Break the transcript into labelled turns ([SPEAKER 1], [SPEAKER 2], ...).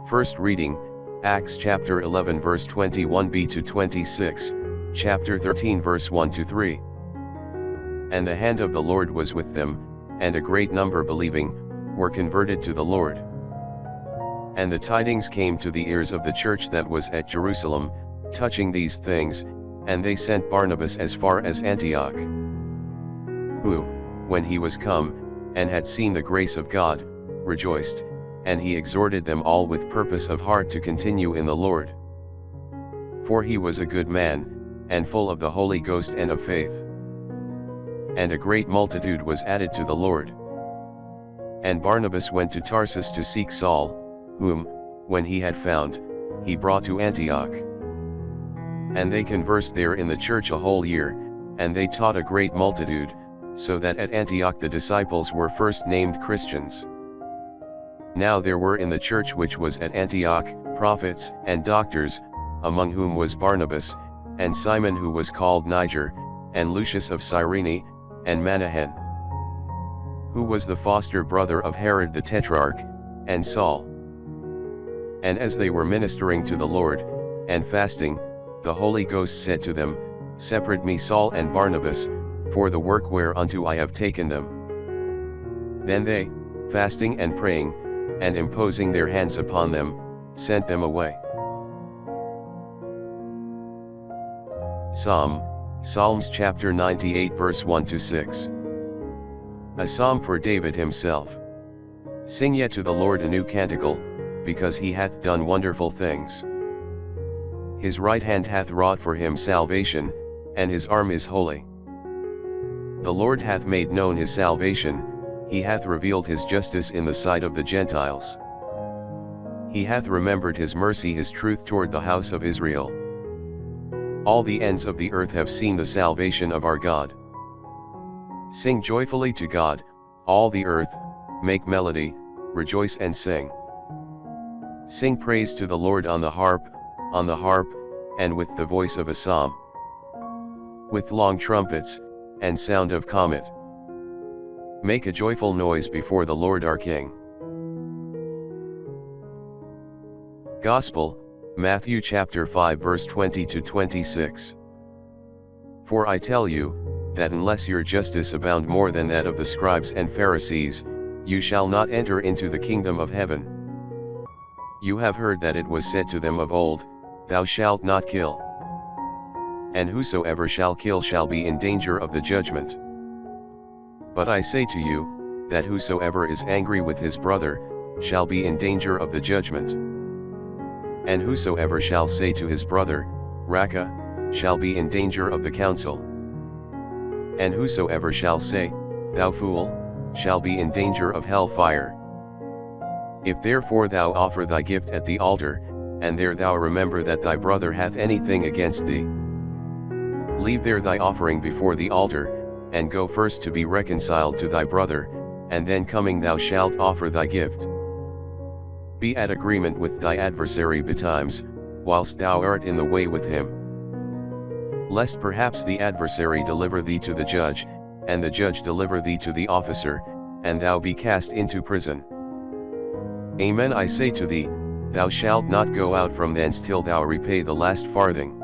[SPEAKER 1] First reading, Acts chapter 11 verse 21b to 26, chapter 13 verse 1 to 3. And the hand of the Lord was with them, and a great number believing, were converted to the Lord. And the tidings came to the ears of the church that was at Jerusalem, touching these things, and they sent Barnabas as far as Antioch. Who, when he was come, and had seen the grace of God, rejoiced, and he exhorted them all with purpose of heart to continue in the Lord. For he was a good man, and full of the Holy Ghost and of faith. And a great multitude was added to the Lord. And Barnabas went to Tarsus to seek Saul, whom, when he had found, he brought to Antioch. And they conversed there in the church a whole year, and they taught a great multitude, so that at Antioch the disciples were first named Christians. Now there were in the church which was at Antioch, prophets and doctors, among whom was Barnabas, and Simon who was called Niger, and Lucius of Cyrene, and Manahen, who was the foster brother of Herod the Tetrarch, and Saul. And as they were ministering to the Lord, and fasting, the Holy Ghost said to them, Separate me Saul and Barnabas, for the work whereunto I have taken them. Then they, fasting and praying, and imposing their hands upon them, sent them away. Psalms chapter 98 verse 1 to 6. A psalm for David himself. Sing yet to the Lord a new canticle, because he hath done wonderful things. His right hand hath wrought for him salvation, and his arm is holy. The Lord hath made known his salvation, he hath revealed his justice in the sight of the Gentiles. He hath remembered his mercy, his truth toward the house of Israel. All the ends of the earth have seen the salvation of our God. Sing joyfully to God, all the earth, make melody, rejoice and sing. Sing praise to the Lord on the harp, and with the voice of a psalm. With long trumpets, and sound of comet. Make a joyful noise before the Lord our King. Gospel, Matthew chapter 5 verse 20 to 26. For I tell you, that unless your justice abound more than that of the scribes and Pharisees, you shall not enter into the kingdom of heaven. You have heard that it was said to them of old, Thou shalt not kill. And whosoever shall kill shall be in danger of the judgment. But I say to you, that whosoever is angry with his brother, shall be in danger of the judgment. And whosoever shall say to his brother, Raca, shall be in danger of the council. And whosoever shall say, Thou fool, shall be in danger of hell fire. If therefore thou offer thy gift at the altar, and there thou remember that thy brother hath anything against thee, leave there thy offering before the altar, and go first to be reconciled to thy brother, and then coming thou shalt offer thy gift. Be at agreement with thy adversary betimes, whilst thou art in the way with him. Lest perhaps the adversary deliver thee to the judge, and the judge deliver thee to the officer, and thou be cast into prison. Amen I say to thee, thou shalt not go out from thence till thou repay the last farthing.